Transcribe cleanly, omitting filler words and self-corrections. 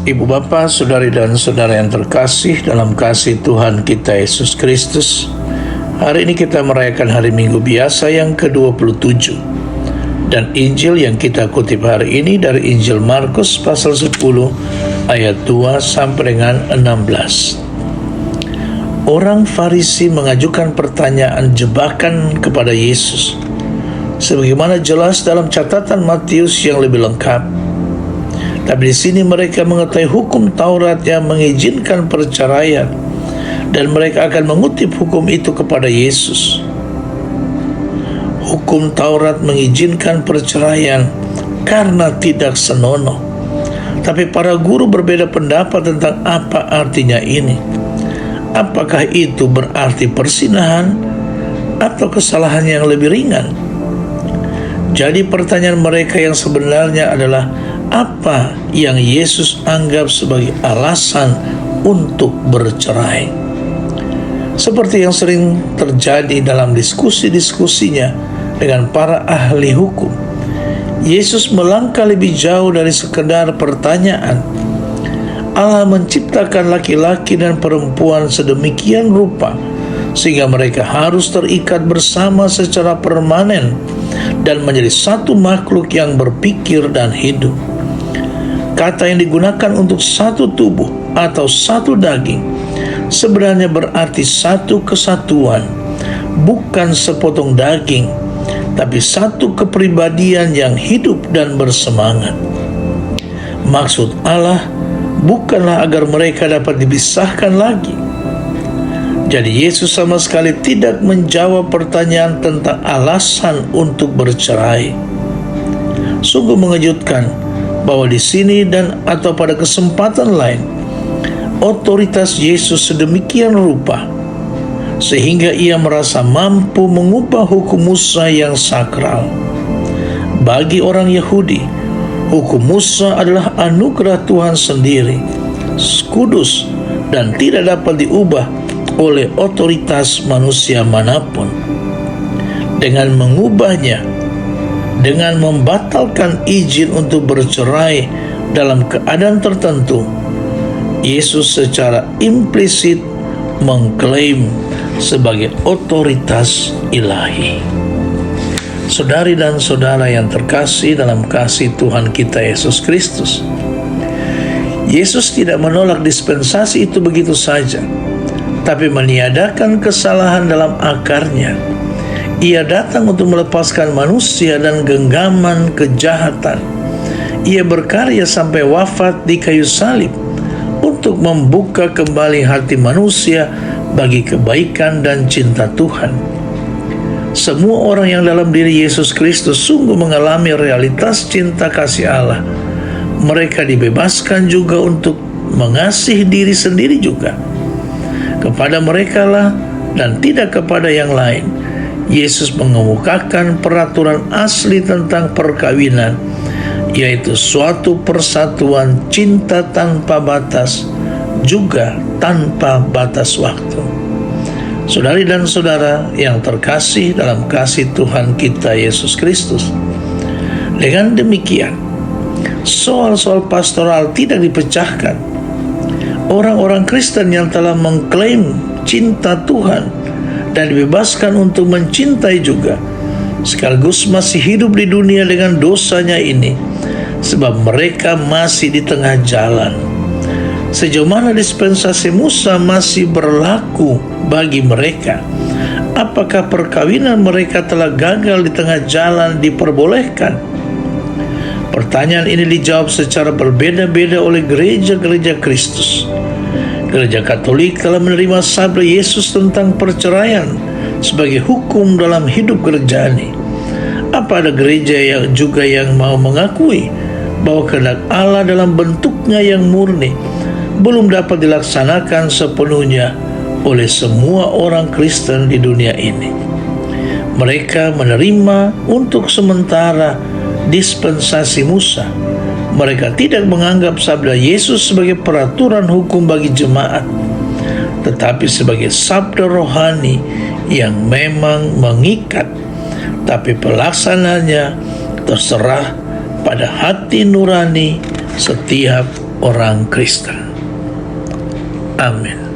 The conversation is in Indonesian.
Ibu bapa, saudari dan saudara yang terkasih dalam kasih Tuhan kita Yesus Kristus, hari ini kita merayakan hari Minggu biasa yang ke-27. Dan Injil yang kita kutip hari ini dari Injil Markus pasal 10 ayat 2 sampai dengan 16. Orang Farisi mengajukan pertanyaan jebakan kepada Yesus, sebagaimana jelas dalam catatan Matius yang lebih lengkap. Tapi di sini mereka mengetahui hukum Taurat yang mengizinkan perceraian, dan mereka akan mengutip hukum itu kepada Yesus. Hukum Taurat mengizinkan perceraian karena tidak senonoh. Tapi para guru berbeda pendapat tentang apa artinya ini. Apakah itu berarti persinahan atau kesalahan yang lebih ringan? Jadi pertanyaan mereka yang sebenarnya adalah, apa yang Yesus anggap sebagai alasan untuk bercerai? Seperti yang sering terjadi dalam diskusi-diskusinya dengan para ahli hukum, Yesus melangkah lebih jauh dari sekedar pertanyaan. Allah menciptakan laki-laki dan perempuan sedemikian rupa sehingga mereka harus terikat bersama secara permanen dan menjadi satu makhluk yang berpikir dan hidup. Kata yang digunakan untuk satu tubuh atau satu daging sebenarnya berarti satu kesatuan, bukan sepotong daging, tapi satu kepribadian yang hidup dan bersemangat. Maksud Allah bukanlah agar mereka dapat dipisahkan lagi. Jadi Yesus sama sekali tidak menjawab pertanyaan tentang alasan untuk bercerai. Sungguh mengejutkan bahwa di sini dan atau pada kesempatan lain, otoritas Yesus sedemikian rupa sehingga ia merasa mampu mengubah hukum Musa yang sakral. Bagi orang Yahudi, hukum Musa adalah anugerah Tuhan sendiri, kudus dan tidak dapat diubah oleh otoritas manusia manapun. Dengan mengubahnya, dengan membatalkan izin untuk bercerai dalam keadaan tertentu, Yesus secara implisit mengklaim sebagai otoritas ilahi. Saudari dan saudara yang terkasih dalam kasih Tuhan kita Yesus Kristus, Yesus tidak menolak dispensasi itu begitu saja, tapi meniadakan kesalahan dalam akarnya. Ia datang untuk melepaskan manusia dan genggaman kejahatan. Ia berkarya sampai wafat di kayu salib untuk membuka kembali hati manusia bagi kebaikan dan cinta Tuhan. Semua orang yang dalam diri Yesus Kristus sungguh mengalami realitas cinta kasih Allah. Mereka dibebaskan juga untuk mengasihi diri sendiri juga. Kepada mereka lah dan tidak kepada yang lain, Yesus mengemukakan peraturan asli tentang perkawinan, yaitu suatu persatuan cinta tanpa batas, juga tanpa batas waktu. Saudari dan saudara yang terkasih dalam kasih Tuhan kita Yesus Kristus, dengan demikian soal-soal pastoral tidak dipecahkan. Orang-orang Kristen yang telah mengklaim cinta Tuhan dan dibebaskan untuk mencintai juga, sekaligus masih hidup di dunia dengan dosanya ini, sebab mereka masih di tengah jalan. Sejauh mana dispensasi Musa masih berlaku bagi mereka? Apakah perkawinan mereka telah gagal di tengah jalan diperbolehkan? Pertanyaan ini dijawab secara berbeda-beda oleh gereja-gereja Kristus. Gereja Katolik telah menerima sabda Yesus tentang perceraian sebagai hukum dalam hidup gerejani. Apa ada gereja yang mau mengakui bahwa kehendak Allah dalam bentuknya yang murni belum dapat dilaksanakan sepenuhnya oleh semua orang Kristen di dunia ini? Mereka menerima untuk sementara dispensasi Musa. Mereka tidak menganggap sabda Yesus sebagai peraturan hukum bagi jemaat, tetapi sebagai sabda rohani yang memang mengikat, tapi pelaksananya terserah pada hati nurani setiap orang Kristen. Amin.